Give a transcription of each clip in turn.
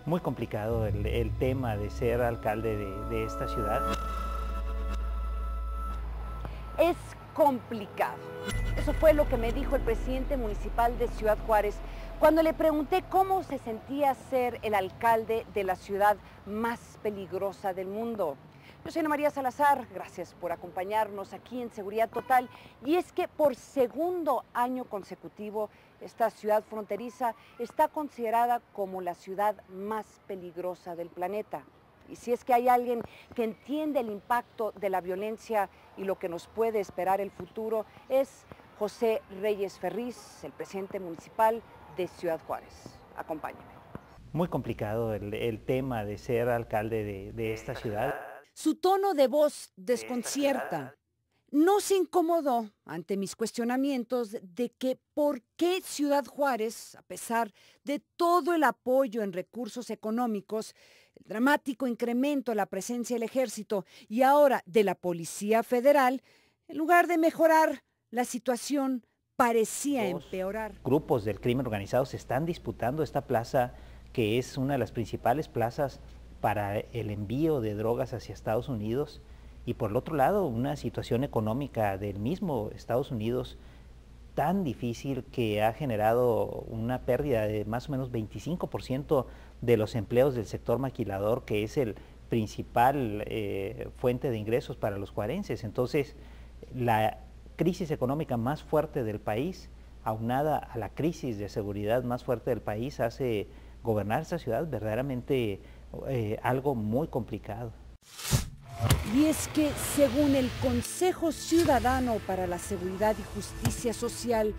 Muy complicado el tema de ser alcalde de esta ciudad. Es complicado. Eso fue lo que me dijo el presidente municipal de Ciudad Juárez cuando le pregunté cómo se sentía ser el alcalde de la ciudad más peligrosa del mundo. Yo soy Ana María Salazar, gracias por acompañarnos aquí en Seguridad Total. Y es que por segundo año consecutivo, esta ciudad fronteriza está considerada como la ciudad más peligrosa del planeta. Y si es que hay alguien que entiende el impacto de la violencia y lo que nos puede esperar el futuro, es José Reyes Ferriz, el presidente municipal de Ciudad Juárez. Acompáñeme. Muy complicado el tema de ser alcalde de esta ciudad. Su tono de voz desconcierta. No se incomodó ante mis cuestionamientos de que por qué Ciudad Juárez, a pesar de todo el apoyo en recursos económicos, el dramático incremento de la presencia del ejército y ahora de la Policía Federal, en lugar de mejorar, la situación parecía empeorar. Grupos del crimen organizado se están disputando esta plaza, que es una de las principales plazas para el envío de drogas hacia Estados Unidos, y por el otro lado una situación económica del mismo Estados Unidos tan difícil que ha generado una pérdida de más o menos 25% de los empleos del sector maquilador, que es el principal fuente de ingresos para los juarenses. Entonces, la crisis económica más fuerte del país, aunada a la crisis de seguridad más fuerte del país, hace gobernar esta ciudad verdaderamente algo muy complicado. Y es que, según el Consejo Ciudadano para la Seguridad y Justicia Social,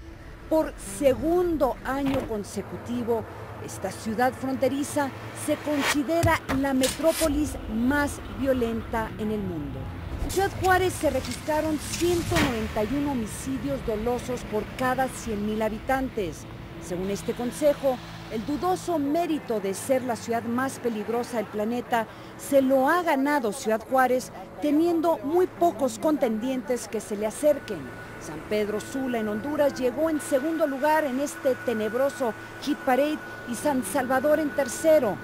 por segundo año consecutivo, esta ciudad fronteriza se considera la metrópolis más violenta en el mundo. En Ciudad Juárez se registraron 191 homicidios dolosos por cada 100,000 habitantes. Según este consejo, el dudoso mérito de ser la ciudad más peligrosa del planeta se lo ha ganado Ciudad Juárez, teniendo muy pocos contendientes que se le acerquen. San Pedro Sula en Honduras llegó en segundo lugar en este tenebroso hit parade y San Salvador en tercero.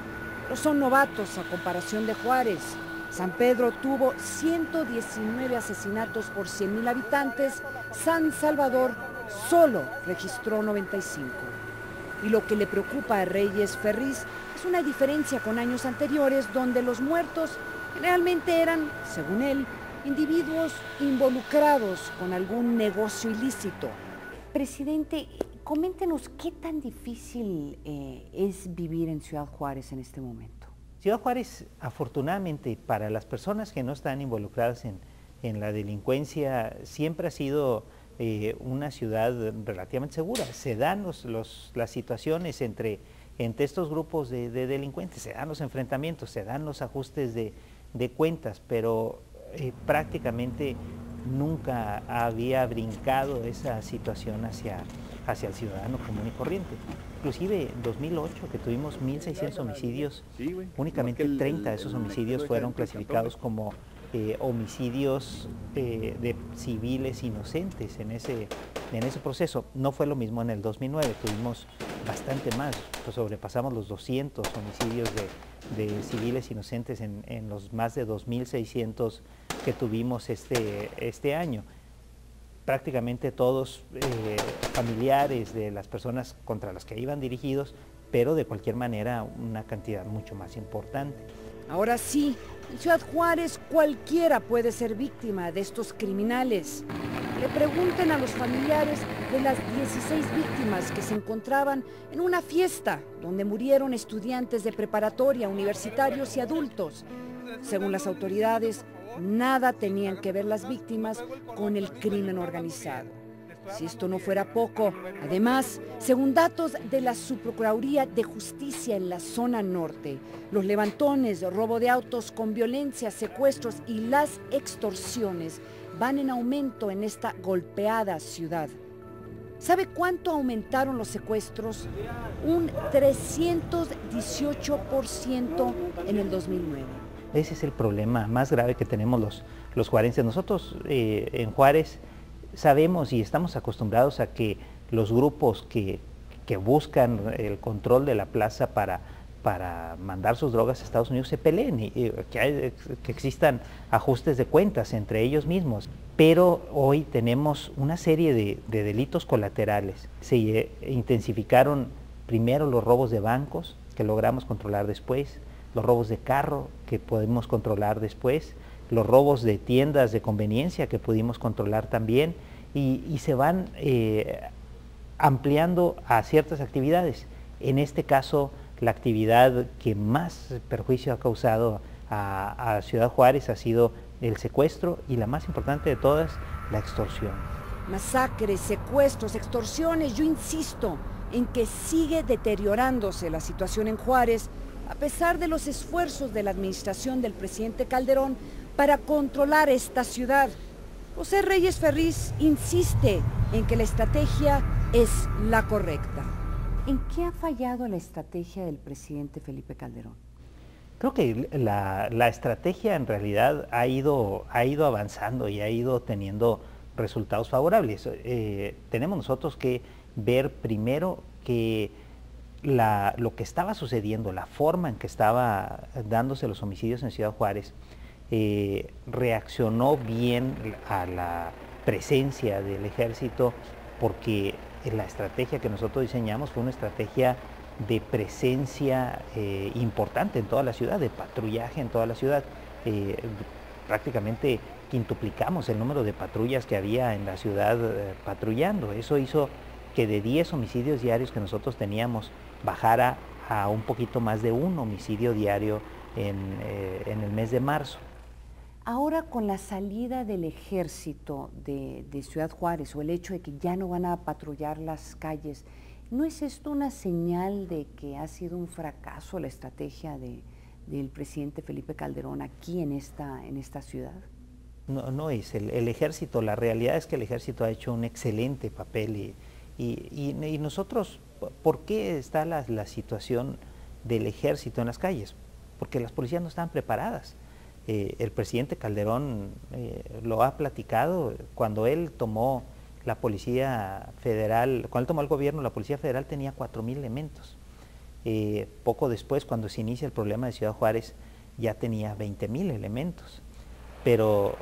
No son novatos a comparación de Juárez. San Pedro tuvo 119 asesinatos por 100,000 habitantes, San Salvador solo registró 95. Y lo que le preocupa a Reyes Ferriz es una diferencia con años anteriores, donde los muertos generalmente eran, según él, individuos involucrados con algún negocio ilícito. Presidente, coméntenos qué tan difícil es vivir en Ciudad Juárez en este momento. Ciudad Juárez, afortunadamente, para las personas que no están involucradas en la delincuencia, siempre ha sido una ciudad relativamente segura. Se dan las situaciones entre estos grupos de delincuentes, se dan los enfrentamientos, se dan los ajustes de cuentas, pero prácticamente nunca había brincado esa situación hacia el ciudadano común y corriente. Inclusive en 2008, que tuvimos 1,600 homicidios, únicamente 30 de esos homicidios fueron clasificados como homicidios de civiles inocentes en ese proceso. No fue lo mismo en el 2009, tuvimos bastante más, pues sobrepasamos los 200 homicidios de civiles inocentes en los más de 2,600 que tuvimos este año. Prácticamente todos familiares de las personas contra las que iban dirigidos, pero de cualquier manera una cantidad mucho más importante. Ahora sí, en Ciudad Juárez cualquiera puede ser víctima de estos criminales. Le pregunten a los familiares de las 16 víctimas que se encontraban en una fiesta donde murieron estudiantes de preparatoria, universitarios y adultos. Según las autoridades, nada tenían que ver las víctimas con el crimen organizado. Si esto no fuera poco, además, según datos de la Subprocuraduría de Justicia en la zona norte, los levantones, robo de autos con violencia, secuestros y las extorsiones van en aumento en esta golpeada ciudad. ¿Sabe cuánto aumentaron los secuestros? Un 318% en el 2009. Ese es el problema más grave que tenemos los juarenses. Nosotros en Juárez sabemos y estamos acostumbrados a que los grupos que que buscan el control de la plaza para mandar sus drogas a Estados Unidos se peleen y que existan ajustes de cuentas entre ellos mismos. Pero hoy tenemos una serie de delitos colaterales. Se intensificaron primero los robos de bancos, que logramos controlar después, los robos de carro, que podemos controlar después, los robos de tiendas de conveniencia, que pudimos controlar también, y se van ampliando a ciertas actividades. En este caso, la actividad que más perjuicio ha causado a Ciudad Juárez ha sido el secuestro y la más importante de todas, la extorsión. Masacres, secuestros, extorsiones, yo insisto en que sigue deteriorándose la situación en Juárez a pesar de los esfuerzos de la administración del presidente Calderón para controlar esta ciudad. José Reyes Ferriz insiste en que la estrategia es la correcta. ¿En qué ha fallado la estrategia del presidente Felipe Calderón? Creo que la estrategia en realidad ha ido avanzando y ha ido teniendo resultados favorables. Tenemos nosotros que ver primero que lo que estaba sucediendo, la forma en que estaba dándose los homicidios en Ciudad Juárez, reaccionó bien a la presencia del ejército, porque la estrategia que nosotros diseñamos fue una estrategia de presencia importante en toda la ciudad, de patrullaje en toda la ciudad. Prácticamente quintuplicamos el número de patrullas que había en la ciudad patrullando. Eso hizo que de 10 homicidios diarios que nosotros teníamos bajara a un poquito más de 1 homicidio diario en el mes de marzo. Ahora, con la salida del ejército de Ciudad Juárez o el hecho de que ya no van a patrullar las calles, ¿no es esto una señal de que ha sido un fracaso la estrategia del presidente Felipe Calderón aquí en esta ciudad? No es el ejército, la realidad es que el ejército ha hecho un excelente papel y nosotros, ¿por qué está la situación del ejército en las calles? Porque las policías no estaban preparadas. El presidente Calderón lo ha platicado. Cuando él tomó la Policía Federal, cuando él tomó el gobierno, la Policía Federal tenía 4,000 elementos. Poco después, cuando se inicia el problema de Ciudad Juárez, ya tenía 20,000 elementos, pero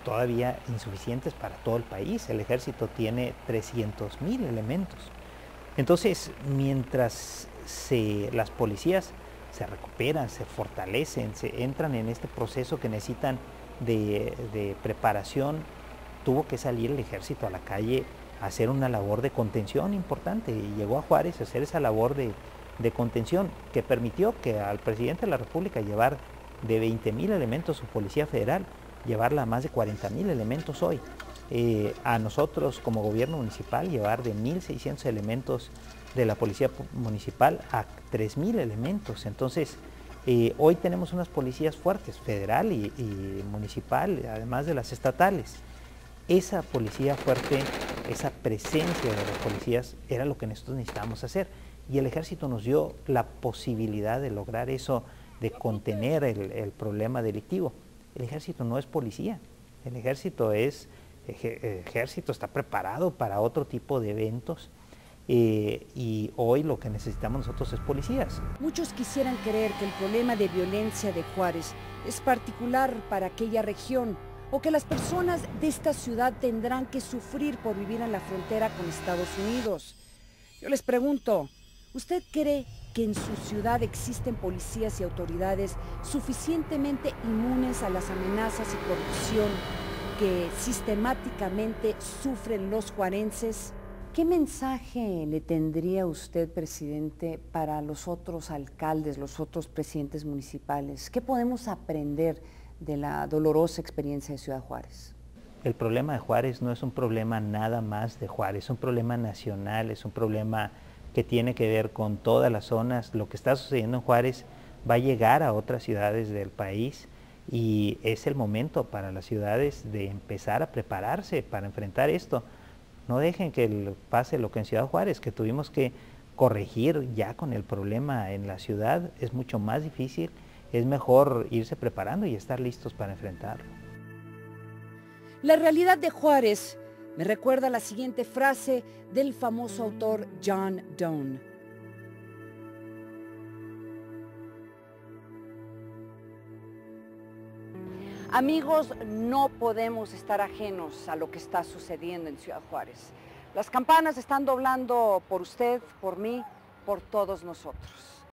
todavía insuficientes para todo el país. El ejército tiene 300,000 elementos. Entonces, mientras las policías se recuperan, se fortalecen, se entran en este proceso que necesitan de preparación, tuvo que salir el ejército a la calle a hacer una labor de contención importante, y llegó a Juárez a hacer esa labor de contención que permitió que al presidente de la República llevar de 20,000 elementos su Policía Federal, llevarla a más de 40,000 elementos hoy. A nosotros como gobierno municipal llevar de 1,600 elementos de la Policía Municipal a 3,000 elementos. Entonces, hoy tenemos unas policías fuertes, federal y municipal, además de las estatales. Esa policía fuerte, esa presencia de los policías era lo que nosotros necesitábamos hacer. Y el ejército nos dio la posibilidad de lograr eso, de contener el problema delictivo. El ejército no es policía, el ejército está preparado para otro tipo de eventos. Y hoy lo que necesitamos nosotros es policías. Muchos quisieran creer que el problema de violencia de Juárez es particular para aquella región, o que las personas de esta ciudad tendrán que sufrir por vivir en la frontera con Estados Unidos. Yo les pregunto, ¿usted cree que en su ciudad existen policías y autoridades suficientemente inmunes a las amenazas y corrupción que sistemáticamente sufren los juarenses? ¿Qué mensaje le tendría usted, presidente, para los otros alcaldes, los otros presidentes municipales? ¿Qué podemos aprender de la dolorosa experiencia de Ciudad Juárez? El problema de Juárez no es un problema nada más de Juárez, es un problema nacional, es un problema que tiene que ver con todas las zonas. Lo que está sucediendo en Juárez va a llegar a otras ciudades del país y es el momento para las ciudades de empezar a prepararse para enfrentar esto. No dejen que pase lo que en Ciudad Juárez, que tuvimos que corregir ya con el problema en la ciudad. Es mucho más difícil, es mejor irse preparando y estar listos para enfrentarlo. La realidad de Juárez Me recuerda la siguiente frase del famoso autor John Donne. Amigos, no podemos estar ajenos a lo que está sucediendo en Ciudad Juárez. Las campanas están doblando por usted, por mí, por todos nosotros.